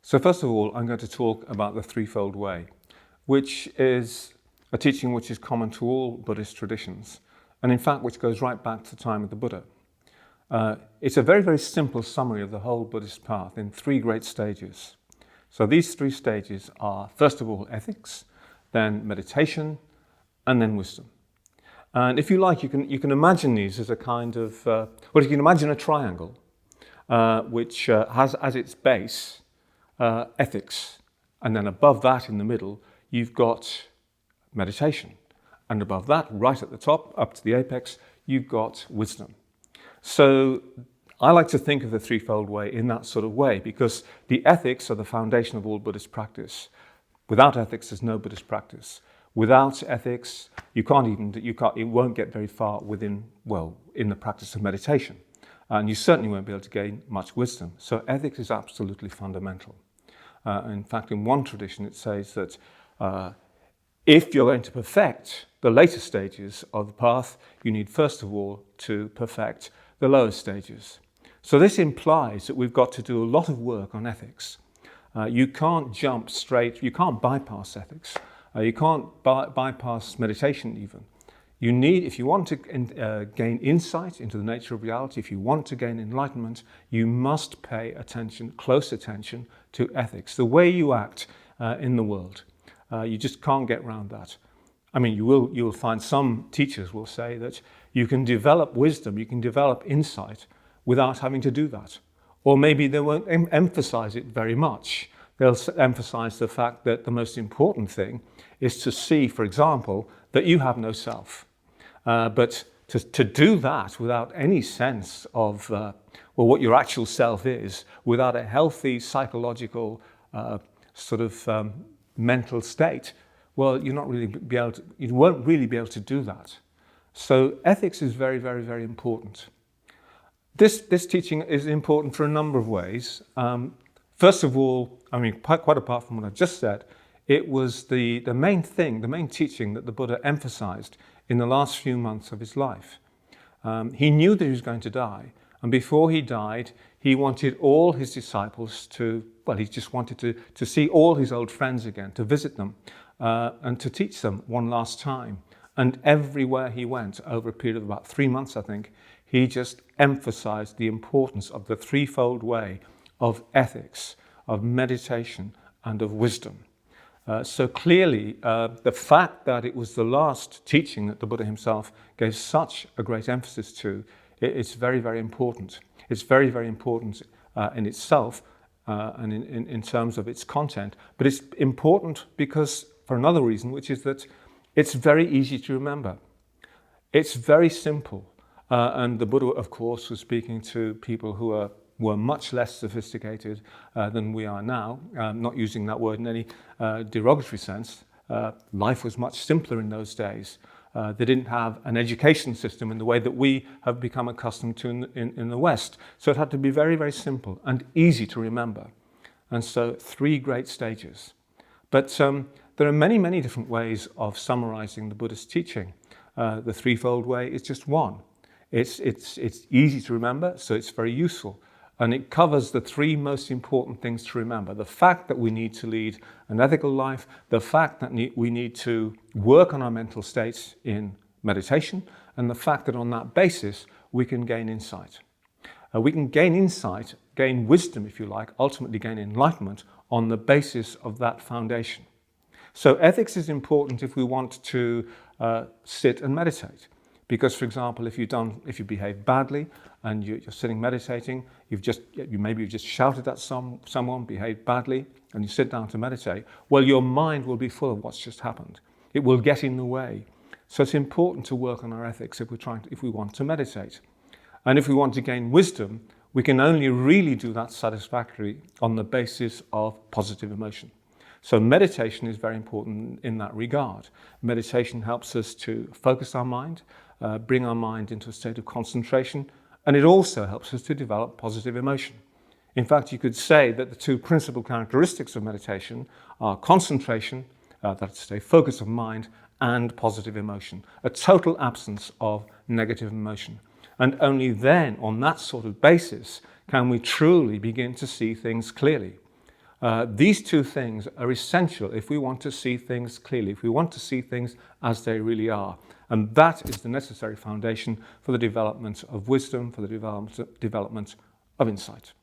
So first of all, I'm going to talk about the threefold way, which is a teaching which is common to all Buddhist traditions, and in fact which goes right back to the time of the Buddha. It's a very, very simple summary of the whole Buddhist path in three great stages. So these three stages are, first of all, ethics, then meditation, and then wisdom. And if you like, you can imagine these as a kind of, you can imagine a triangle which has as its base ethics, and then above that in the middle you've got meditation, and above that right at the top up to the apex you've got wisdom. So I like to think of the threefold way in that sort of way, because the ethics are the foundation of all Buddhist practice. Without ethics there's no Buddhist practice. Without ethics it won't get very far in the practice of meditation, and you certainly won't be able to gain much wisdom. So ethics is absolutely fundamental. In fact, in one tradition it says that if you're going to perfect the later stages of the path, you need first of all to perfect the lower stages. So this implies that we've got to do a lot of work on ethics. You can't jump straight, you can't bypass ethics, you can't bypass meditation even. You need, if you want to gain insight into the nature of reality, if you want to gain enlightenment, you must pay attention, close attention to ethics, the way you act in the world. You just can't get around that. I mean, you'll find some teachers will say that you can develop wisdom, you can develop insight without having to do that. Or maybe they won't emphasize it very much. They'll emphasize the fact that the most important thing is to see, for example, that you have no self. But to do that without any sense of what your actual self is, without a healthy psychological mental state, well, you won't really be able to do that. So ethics is very, very, very important. This teaching is important for a number of ways. First of all, I mean, quite apart from what I've just said, it was the main teaching that the Buddha emphasized in the last few months of his life. He knew that he was going to die, and before he died, he wanted all his disciples he just wanted to see all his old friends again, to visit them, and to teach them one last time. And everywhere he went, over a period of about 3 months, I think, he just emphasized the importance of the threefold way of ethics, of meditation, and of wisdom. So clearly, the fact that it was the last teaching that the Buddha himself gave such a great emphasis to, it's very, very important. It's very, very important in itself and in terms of its content. But it's important because, for another reason, which is that it's very easy to remember. It's very simple. And the Buddha, of course, was speaking to people who were much less sophisticated than we are now, not using that word in any derogatory sense. Life was much simpler in those days. They didn't have an education system in the way that we have become accustomed to in the West. So it had to be very, very simple and easy to remember. And so 3 great stages. But there are many, many different ways of summarizing the Buddhist teaching. The threefold way is just one. It's easy to remember, so it's very useful. And it covers the 3 most important things to remember. The fact that we need to lead an ethical life, the fact that we need to work on our mental states in meditation, and the fact that on that basis we can gain insight. We can gain insight, gain wisdom if you like, ultimately gain enlightenment on the basis of that foundation. So ethics is important if we want to sit and meditate. Because, for example, if you behave badly and you're sitting meditating, you've just shouted at someone, behaved badly, and you sit down to meditate, well, your mind will be full of what's just happened. It will get in the way. So it's important to work on our ethics if we want to meditate. And if we want to gain wisdom, we can only really do that satisfactorily on the basis of positive emotion. So meditation is very important in that regard. Meditation helps us to focus our mind, bring our mind into a state of concentration, and it also helps us to develop positive emotion. In fact, you could say that the 2 principal characteristics of meditation are concentration, that's to say focus of mind, and positive emotion, a total absence of negative emotion. And only then, on that sort of basis, can we truly begin to see things clearly. These two things are essential if we want to see things clearly, if we want to see things as they really are. And that is the necessary foundation for the development of wisdom, for the development of insight.